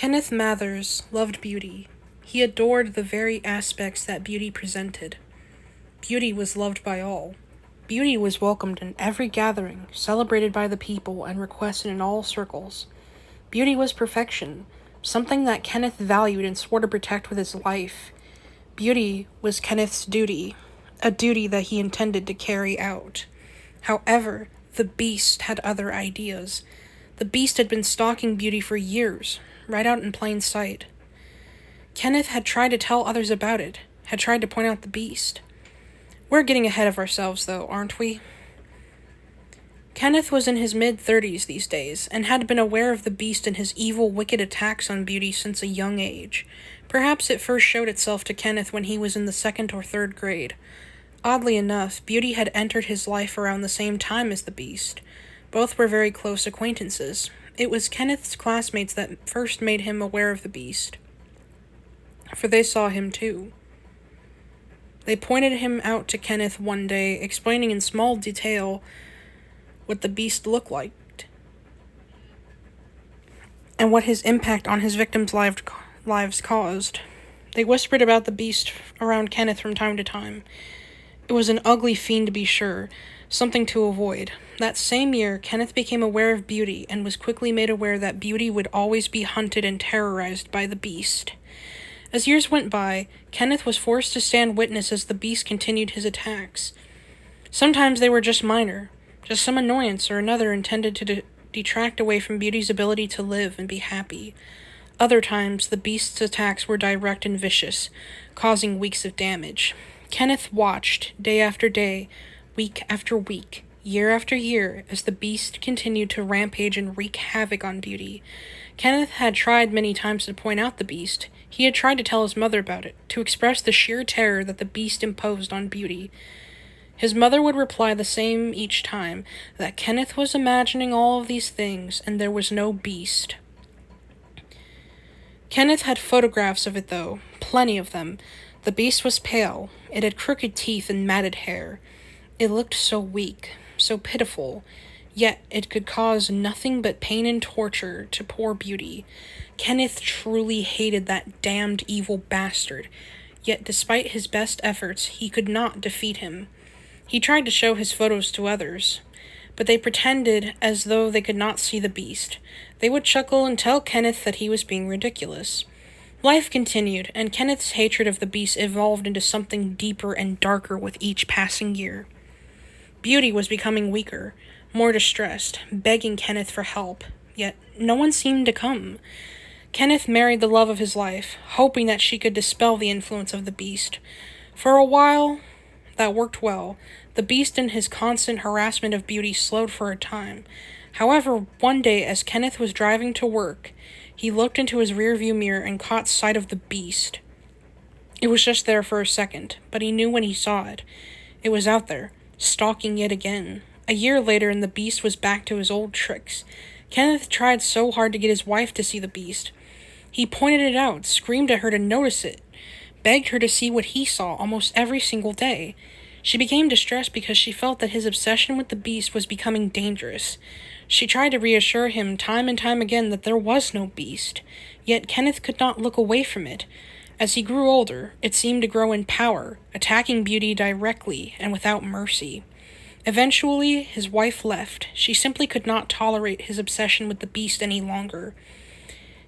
Kenneth Mathers loved beauty. He adored the very aspects that beauty presented. Beauty was loved by all. Beauty was welcomed in every gathering, celebrated by the people, and requested in all circles. Beauty was perfection, something that Kenneth valued and swore to protect with his life. Beauty was Kenneth's duty, a duty that he intended to carry out. However, the Beast had other ideas. The Beast had been stalking Beauty for years, right out in plain sight. Kenneth had tried to tell others about it, had tried to point out the Beast. We're getting ahead of ourselves, though, aren't we? Kenneth was in his mid-30s these days, and had been aware of the Beast and his evil, wicked attacks on Beauty since a young age. Perhaps it first showed itself to Kenneth when he was in the 2nd or 3rd grade. Oddly enough, Beauty had entered his life around the same time as the Beast. Both were very close acquaintances. It was Kenneth's classmates that first made him aware of the Beast, for they saw him too. They pointed him out to Kenneth one day, explaining in small detail what the Beast looked like, and what his impact on his victims' lives caused. They whispered about the Beast around Kenneth from time to time. It was an ugly fiend, to be sure, something to avoid. That same year, Kenneth became aware of Beauty, and was quickly made aware that Beauty would always be hunted and terrorized by the Beast. As years went by, Kenneth was forced to stand witness as the Beast continued his attacks. Sometimes they were just minor, just some annoyance or another intended to detract away from Beauty's ability to live and be happy. Other times, the Beast's attacks were direct and vicious, causing weeks of damage. Kenneth watched, day after day, week after week, year after year, as the Beast continued to rampage and wreak havoc on Beauty. Kenneth had tried many times to point out the Beast. He had tried to tell his mother about it, to express the sheer terror that the Beast imposed on Beauty. His mother would reply the same each time, that Kenneth was imagining all of these things, and there was no Beast. Kenneth had photographs of it, though, plenty of them. The Beast was pale. It had crooked teeth and matted hair. It looked so weak, so pitiful, yet it could cause nothing but pain and torture to poor Beauty. Kenneth truly hated that damned evil bastard, yet despite his best efforts, he could not defeat him. He tried to show his photos to others, but they pretended as though they could not see the Beast. They would chuckle and tell Kenneth that he was being ridiculous. Life continued, and Kenneth's hatred of the Beast evolved into something deeper and darker with each passing year. Beauty was becoming weaker, more distressed, begging Kenneth for help, yet no one seemed to come. Kenneth married the love of his life, hoping that she could dispel the influence of the Beast. For a while, that worked well. The Beast and his constant harassment of Beauty slowed for a time. However, one day, as Kenneth was driving to work, he looked into his rearview mirror and caught sight of the Beast. It was just there for a second, but he knew when he saw it. It was out there, stalking yet again. A year later, and the Beast was back to his old tricks. Kenneth tried so hard to get his wife to see the Beast. He pointed it out, screamed at her to notice it, begged her to see what he saw almost every single day. She became distressed because she felt that his obsession with the Beast was becoming dangerous. She tried to reassure him time and time again that there was no Beast, yet Kenneth could not look away from it. As he grew older, it seemed to grow in power, attacking Beauty directly and without mercy. Eventually, his wife left. She simply could not tolerate his obsession with the Beast any longer.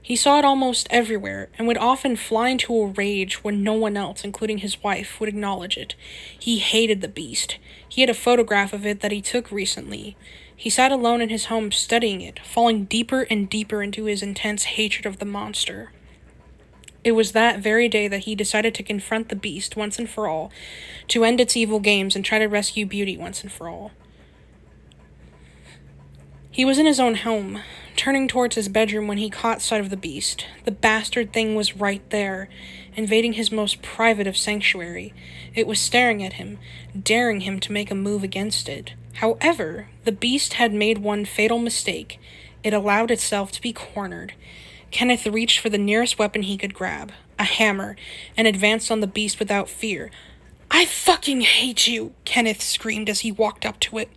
He saw it almost everywhere, and would often fly into a rage when no one else, including his wife, would acknowledge it. He hated the Beast. He had a photograph of it that he took recently. He sat alone in his home studying it, falling deeper and deeper into his intense hatred of the monster. It was that very day that he decided to confront the Beast once and for all, to end its evil games and try to rescue Beauty once and for all. He was in his own home, turning towards his bedroom when he caught sight of the Beast. The bastard thing was right there, invading his most private of sanctuary. It was staring at him, daring him to make a move against it. However, the Beast had made one fatal mistake. It allowed itself to be cornered. Kenneth reached for the nearest weapon he could grab, a hammer, and advanced on the Beast without fear. "I fucking hate you!" Kenneth screamed as he walked up to it.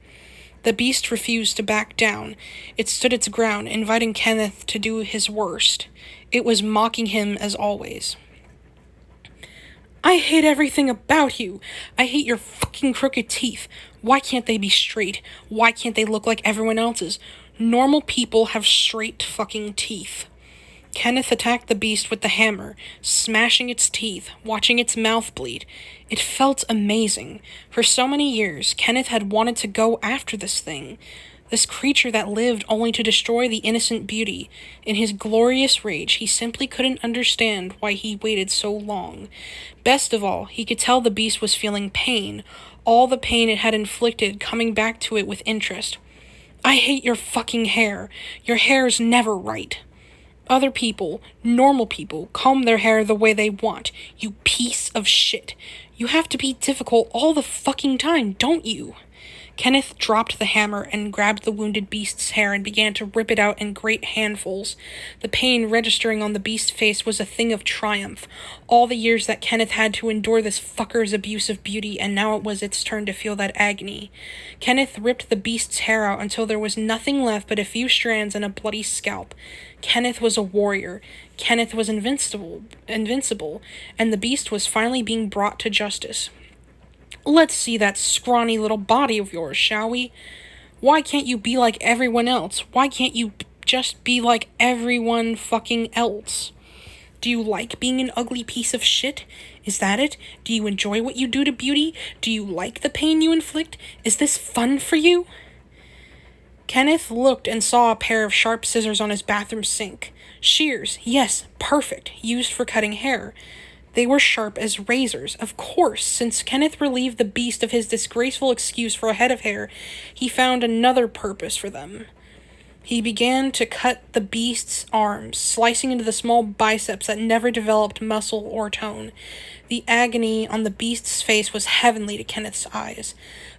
The beast refused to back down. It stood its ground, inviting Kenneth to do his worst. It was mocking him as always. I hate everything about you. I hate your fucking crooked teeth. Why can't they be straight? Why can't they look like everyone else's? Normal people have straight fucking teeth. Kenneth attacked the beast with the hammer, smashing its teeth, watching its mouth bleed. It felt amazing. For so many years, Kenneth had wanted to go after this thing. This creature that lived only to destroy the innocent beauty. In his glorious rage, he simply couldn't understand why he waited so long. Best of all, he could tell the beast was feeling pain, all the pain it had inflicted coming back to it with interest. I hate your fucking hair. Your hair's never right. Other people, normal people, comb their hair the way they want. You piece of shit. You have to be difficult all the fucking time, don't you? Kenneth dropped the hammer and grabbed the wounded beast's hair and began to rip it out in great handfuls. The pain registering on the beast's face was a thing of triumph. All the years that Kenneth had to endure this fucker's abuse of beauty, and now it was its turn to feel that agony. Kenneth ripped the beast's hair out until there was nothing left but a few strands and a bloody scalp. Kenneth was a warrior. Kenneth was invincible, and the beast was finally being brought to justice. Let's see that scrawny little body of yours, shall we? Why can't you be like everyone else? Why can't you just be like everyone fucking else? Do you like being an ugly piece of shit? Is that it? Do you enjoy what you do to beauty? Do you like the pain you inflict? Is this fun for you? Kenneth looked and saw a pair of sharp scissors on his bathroom sink. Shears, yes, perfect, used for cutting hair. They were sharp as razors, of course. Since Kenneth relieved the beast of his disgraceful excuse for a head of hair, he found another purpose for them. He began to cut the beast's arms, slicing into the small biceps that never developed muscle or tone. The agony on the beast's face was heavenly to Kenneth's eyes.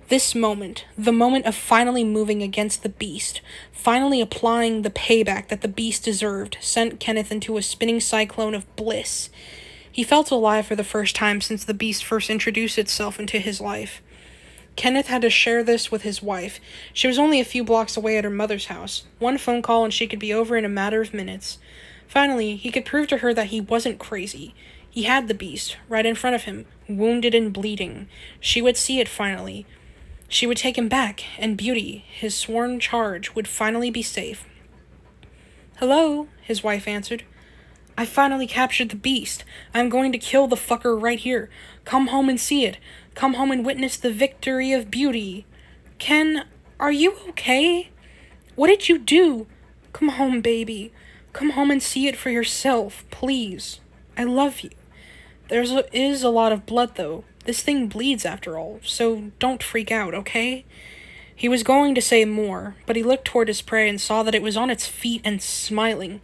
This moment, the moment of finally moving against the beast, finally applying the payback that the beast deserved, sent Kenneth into a spinning cyclone of bliss. He felt alive for the first time since the beast first introduced itself into his life. Kenneth had to share this with his wife. She was only a few blocks away at her mother's house. One phone call and she could be over in a matter of minutes. Finally, he could prove to her that he wasn't crazy. He had the beast, right in front of him, wounded and bleeding. She would see it finally. She would take him back, and Beauty, his sworn charge, would finally be safe. Hello, his wife answered. I finally captured the beast. I'm going to kill the fucker right here. Come home and see it. Come home and witness the victory of beauty. Ken, are you okay? What did you do? Come home, baby. Come home and see it for yourself, please. I love you. There is a lot of blood, though. This thing bleeds after all, so don't freak out, okay? He was going to say more, but he looked toward his prey and saw that it was on its feet and smiling.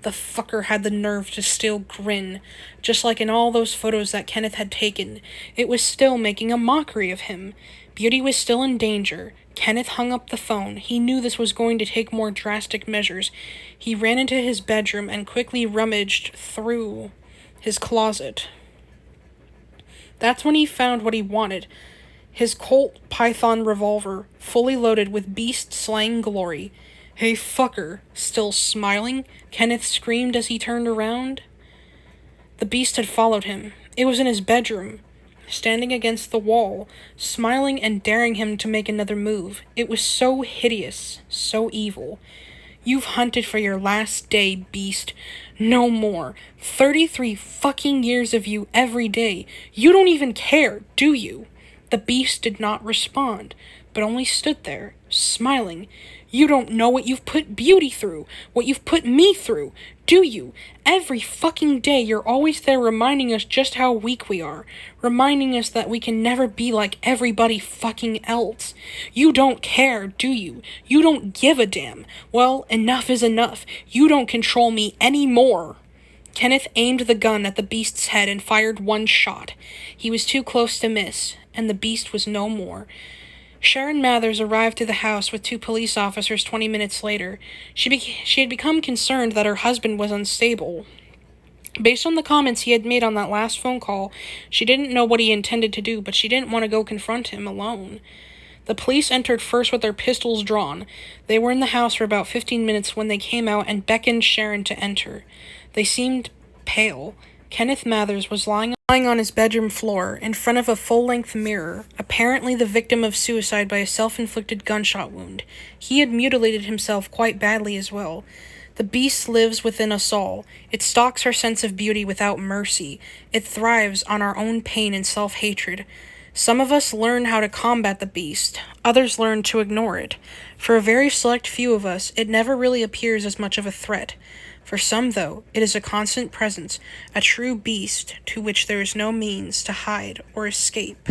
The fucker had the nerve to still grin, just like in all those photos that Kenneth had taken. It was still making a mockery of him. Beauty was still in danger. Kenneth hung up the phone. He knew this was going to take more drastic measures. He ran into his bedroom and quickly rummaged through his closet. That's when he found what he wanted. His Colt Python revolver, fully loaded with beast-slaying glory. Hey, fucker, still smiling? Kenneth screamed as he turned around. The beast had followed him. It was in his bedroom, standing against the wall, smiling and daring him to make another move. It was so hideous, so evil. You've hunted for your last day, beast. No more. 33 fucking years of you every day. You don't even care, do you? The beast did not respond, but only stood there, smiling. You don't know what you've put Beauty through, what you've put me through, do you? Every fucking day you're always there reminding us just how weak we are, reminding us that we can never be like everybody fucking else. You don't care, do you? You don't give a damn. Well, enough is enough. You don't control me anymore. Kenneth aimed the gun at the beast's head and fired one shot. He was too close to miss, and the beast was no more. Sharon Mathers arrived to the house with 2 police officers 20 minutes later. She had become concerned that her husband was unstable. Based on the comments he had made on that last phone call, she didn't know what he intended to do, but she didn't want to go confront him alone. The police entered first with their pistols drawn. They were in the house for about 15 minutes when they came out and beckoned Sharon to enter. They seemed pale. Kenneth Mathers was lying on his bedroom floor in front of a full-length mirror, apparently the victim of suicide by a self-inflicted gunshot wound. He had mutilated himself quite badly as well. The beast lives within us all. It stalks our sense of beauty without mercy. It thrives on our own pain and self-hatred. Some of us learn how to combat the beast. Others learn to ignore it. For a very select few of us, it never really appears as much of a threat. For some, though, it is a constant presence, a true beast to which there is no means to hide or escape.